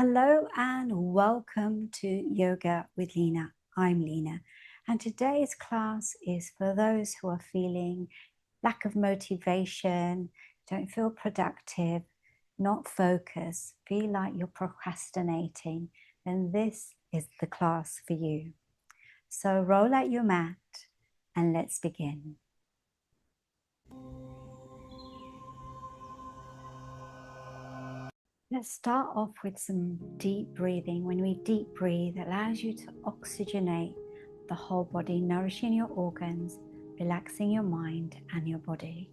Hello and welcome to Yoga with Lina. I'm Lina, and today's class is for those who are feeling lack of motivation, don't feel productive, not focused, feel like you're procrastinating, then this is the class for you. So roll out your mat and let's begin. Let's start off with some deep breathing. When we deep breathe, it allows you to oxygenate the whole body, nourishing your organs, relaxing your mind and your body.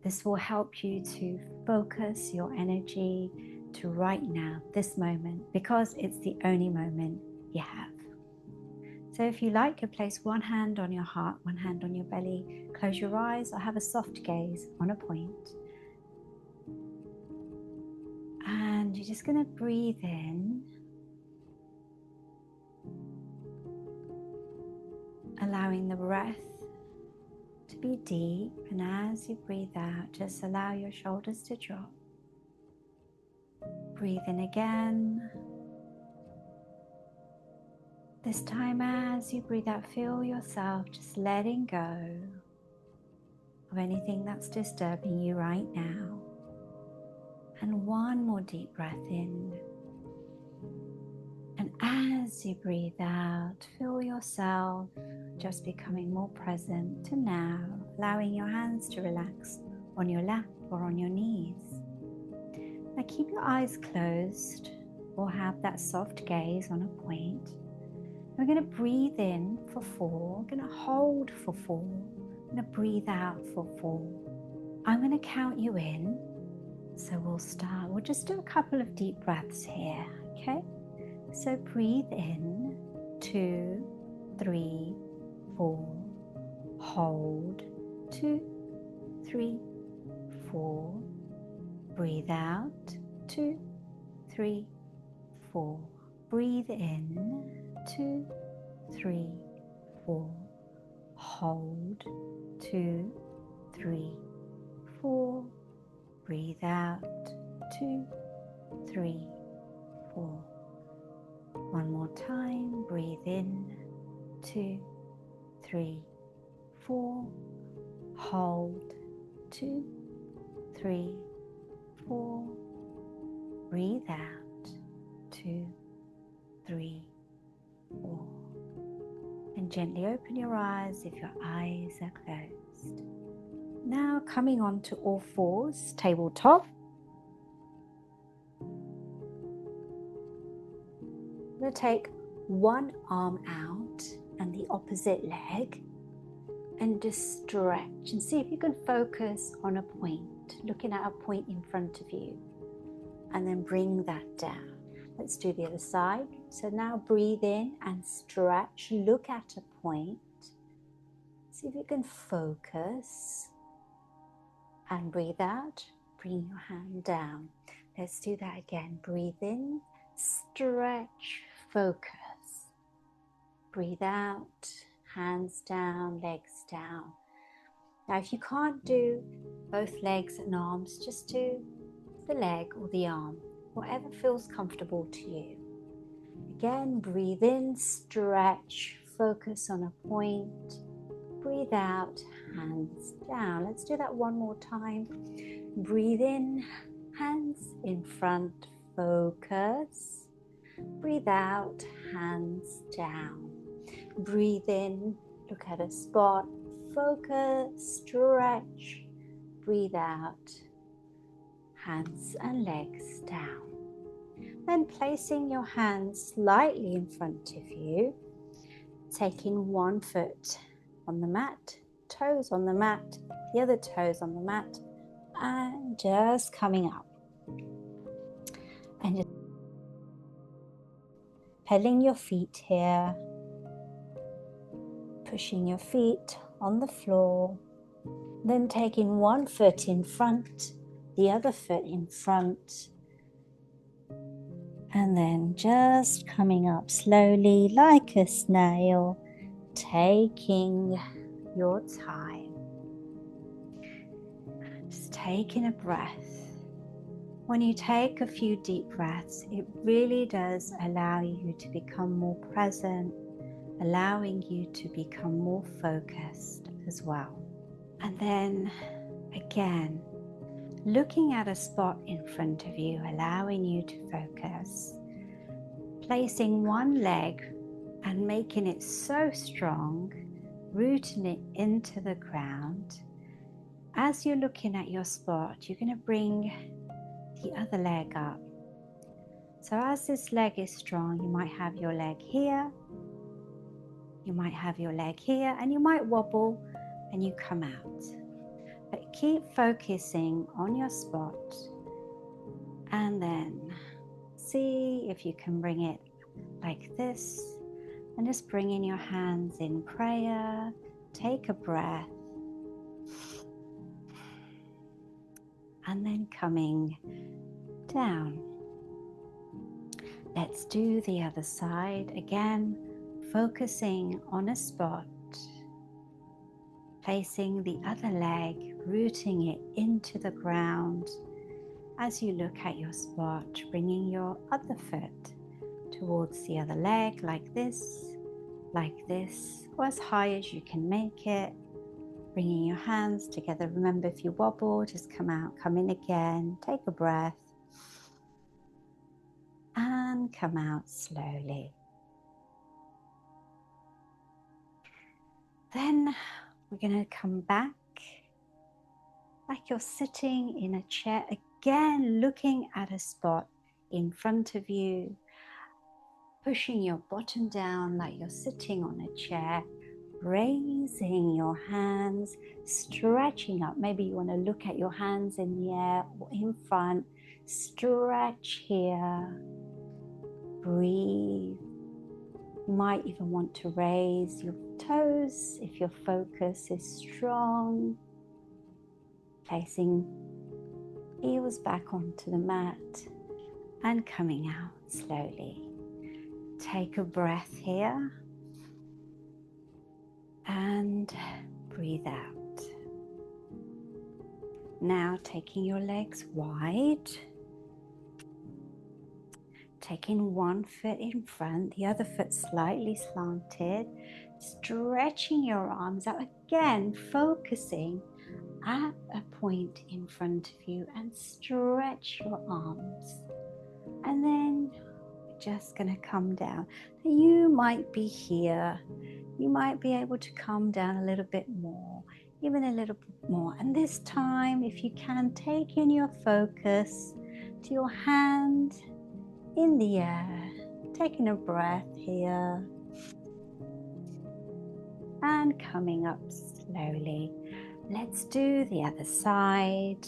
This will help you to focus your energy to right now, this moment, because it's the only moment you have. So if you like, you place one hand on your heart, one hand on your belly, close your eyes or have a soft gaze on a point. And you're just going to breathe in, allowing the breath to be deep, and as you breathe out, just allow your shoulders to drop. Breathe in again. This time as you breathe out, feel yourself just letting go of anything that's disturbing you right now. And one more deep breath in. And as you breathe out, feel yourself just becoming more present to now, allowing your hands to relax on your lap or on your knees. Now keep your eyes closed or have that soft gaze on a point. We're going to breathe in for 4. We're going to hold for 4. We're going to breathe out for 4. I'm going to count you in. So we'll start. We'll just do a couple of deep breaths here, okay? So breathe in, 2, 3, 4. Hold, 2, 3, 4. Breathe out, 2, 3, 4. Breathe in, 2, 3, 4. Hold, 2, 3, 4. Breathe out, 2, 3, 4. One more time. Breathe in, 2, 3, 4. Hold, 2, 3, 4. Breathe out, 2, 3, 4. And gently open your eyes if your eyes are closed. Now coming on to all fours, tabletop. I'm going to take one arm out and the opposite leg and just stretch and see if you can focus on a point, looking at a point in front of you, and then bring that down. Let's do the other side. So now breathe in and stretch, look at a point, see if you can focus, and breathe out, bring your hand down. Let's do that again. Breathe in, stretch, focus. Breathe out, hands down, legs down. Now if you can't do both legs and arms, just do the leg or the arm, whatever feels comfortable to you. Again, breathe in, stretch, focus on a point. Breathe out, hands down. Let's do that one more time. Breathe in, hands in front, focus. Breathe out, hands down. Breathe in, look at a spot, focus, stretch. Breathe out, hands and legs down. Then placing your hands slightly in front of you, taking one foot on the mat, toes on the mat, the other toes on the mat, and just coming up. And just pedaling your feet here, pushing your feet on the floor, then taking one foot in front, the other foot in front, and then just coming up slowly like a snail, taking your time. Just taking a breath. When you take a few deep breaths, it really does allow you to become more present, allowing you to become more focused as well. And then again, looking at a spot in front of you, allowing you to focus, placing one leg and making it so strong, rooting it into the ground. As you're looking at your spot, you're going to bring the other leg up. So as this leg is strong, you might have your leg here, you might have your leg here, and you might wobble and you come out. But keep focusing on your spot and then see if you can bring it like this, and just bringing your hands in prayer. Take a breath and then coming down. Let's do the other side again, focusing on a spot, placing the other leg, rooting it into the ground. As you look at your spot, bringing your other foot towards the other leg like this, or as high as you can make it. Bringing your hands together. Remember, if you wobble, just come out, come in again, take a breath, and come out slowly. Then we're going to come back like you're sitting in a chair, again looking at a spot in front of you, pushing your bottom down like you're sitting on a chair, raising your hands, stretching up. Maybe you want to look at your hands in the air or in front. Stretch here. Breathe. You might even want to raise your toes if your focus is strong. Placing heels back onto the mat and coming out slowly. Take a breath here and breathe out. Now taking your legs wide, taking one foot in front, the other foot slightly slanted, stretching your arms out again, focusing at a point in front of you, and stretch your arms. And then we're just going to come down. You might be here. You might be able to come down a little bit more, even a little bit more. And this time, if you can, take in your focus to your hand in the air, taking a breath here and coming up slowly. Let's do the other side.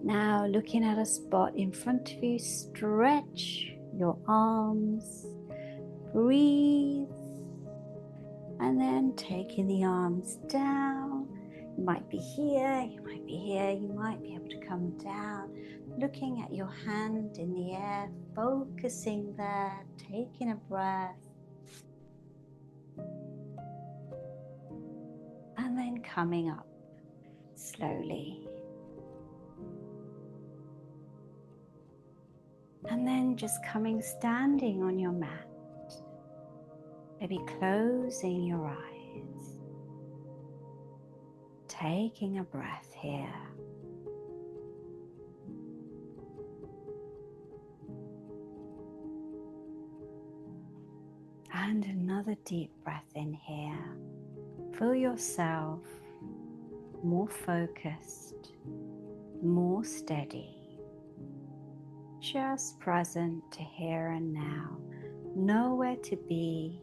Now looking at a spot in front of you, stretch your arms, breathe, and then taking the arms down. You might be here, you might be here, you might be able to come down. Looking at your hand in the air, focusing there, taking a breath. And then coming up slowly. And then just standing on your mat. Maybe closing your eyes. Taking a breath here. And another deep breath in here. Feel yourself more focused, more steady. Just present to here and now. Nowhere to be,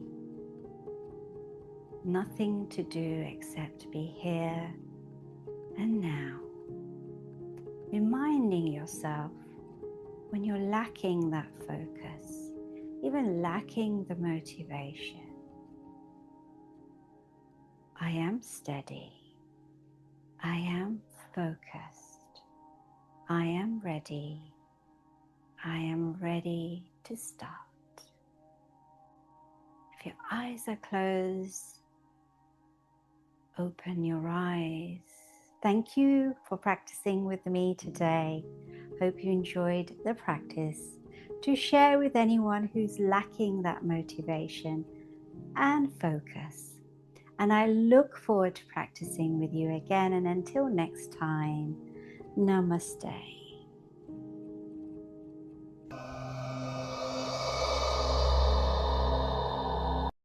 nothing to do except to be here and now. Reminding yourself when you're lacking that focus, even lacking the motivation. I am steady. I am focused. I am ready. I am ready to start. If your eyes are closed, open your eyes Thank you for practicing with me today. Hope you enjoyed the practice. To share with anyone who's lacking that motivation and focus. And I look forward to practicing with you again. And until next time, namaste.